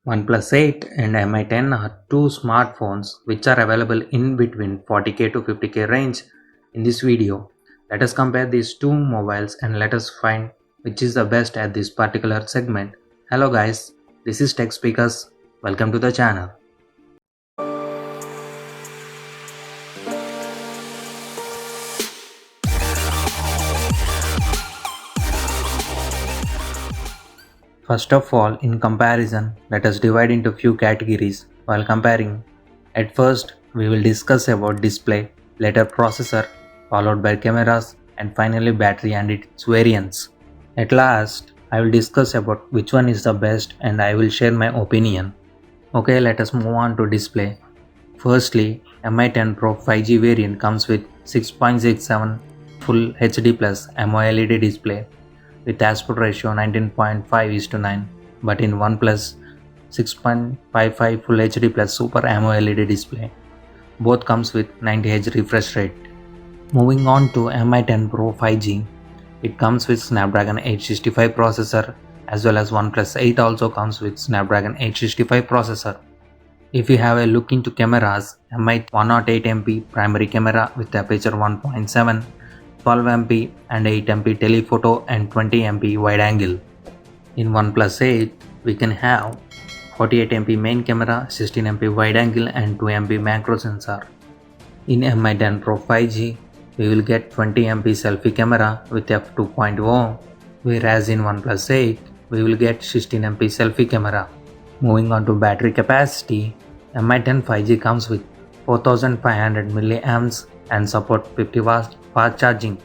OnePlus 8 and mi10 are two smartphones which are available in between 40k to 50k range. In this video, let us compare these two mobiles and let us find which is the best at this particular segment. Hello guys, this is Tech Speakers. Welcome to the channel. First of all, in comparison, let us divide into few categories while comparing. At first, we will discuss about display, later processor, followed by cameras, and finally battery and its variants. At last, I will discuss about which one is the best and I will share my opinion. Okay, let us move on to display. Firstly, mi10 Pro 5G variant comes with 6.67 Full HD Plus AMOLED display with aspect ratio 19.5:9, but in OnePlus 6.55 Full HD Plus Super AMOLED display. Both comes with 90Hz refresh rate. Moving on to mi10 Pro 5G, it comes with Snapdragon 865 processor as well as OnePlus 8 also comes with Snapdragon 865 processor. If you have a look into cameras, mi 108MP primary camera with aperture 1.7, 12MP and 8MP telephoto and 20MP wide angle. In OnePlus 8, we can have 48MP main camera, 16MP wide angle and 2MP macro sensor. In mi10 Pro 5G, we will get 20MP selfie camera with f2.0, whereas in OnePlus 8, we will get 16MP selfie camera. Moving on to battery capacity, mi10 5G comes with 4500 mAh and support 50 watts fast charging.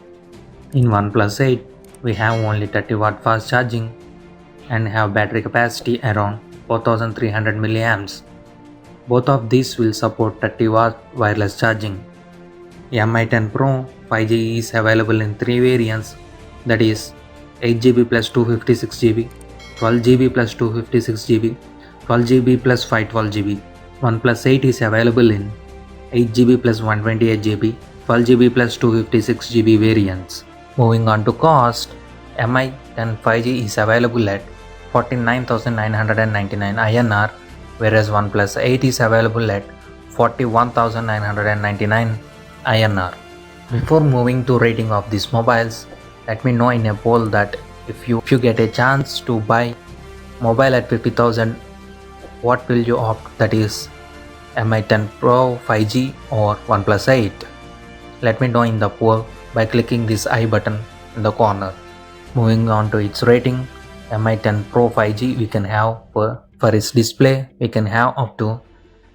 In OnePlus 8, we have only 30 watt fast charging and have battery capacity around 4300 mAh. Both of these will support 30 watt wireless charging. mi10 Pro 5G is available in three variants, that is 8GB plus 256GB, 12GB plus 256GB, 12GB plus 512GB. OnePlus 8 is available in 8GB plus 128GB, 12GB plus 256GB variants. Moving on to cost, mi10 5G is available at 49,999 INR, whereas OnePlus 8 is available at 41,999 INR. Before moving to rating of these mobiles, let me know in a poll that if you get a chance to buy mobile at 50,000, what will you opt, that is mi10 Pro 5G or OnePlus 8? Let me know in the poll by clicking this I button in the corner. Moving on to its rating, mi10 Pro 5G we can have for its display, we can have up to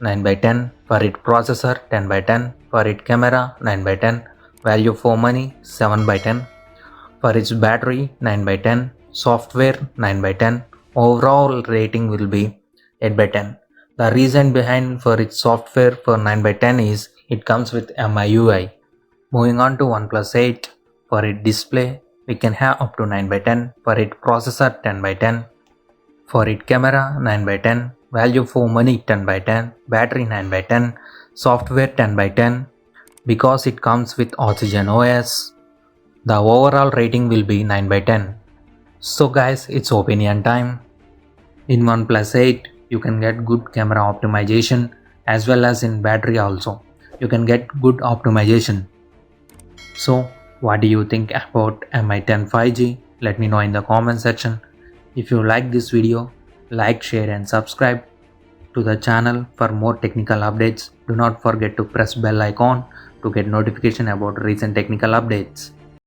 9/10, for its processor 10/10, for its camera 9/10, value for money 7/10, for its battery 9/10, software 9/10, overall rating will be 8/10. The reason behind for its software for 9/10 is it comes with MIUI. Moving on to OnePlus 8, for its display we can have up to 9/10, for its processor 10/10, for its camera 9/10, value for money 10/10, battery 9/10, software 10/10. Because it comes with Oxygen OS, the overall rating will be 9/10. So guys, it's opinion time. In OnePlus 8, you can get good camera optimization as well as in battery also. You can get good optimization. So, what do you think about mi10 5G? Let me know in the comment section. If you like this video, like, share and subscribe to the channel for more technical updates. Do not forget to press bell icon to get notification about recent technical updates.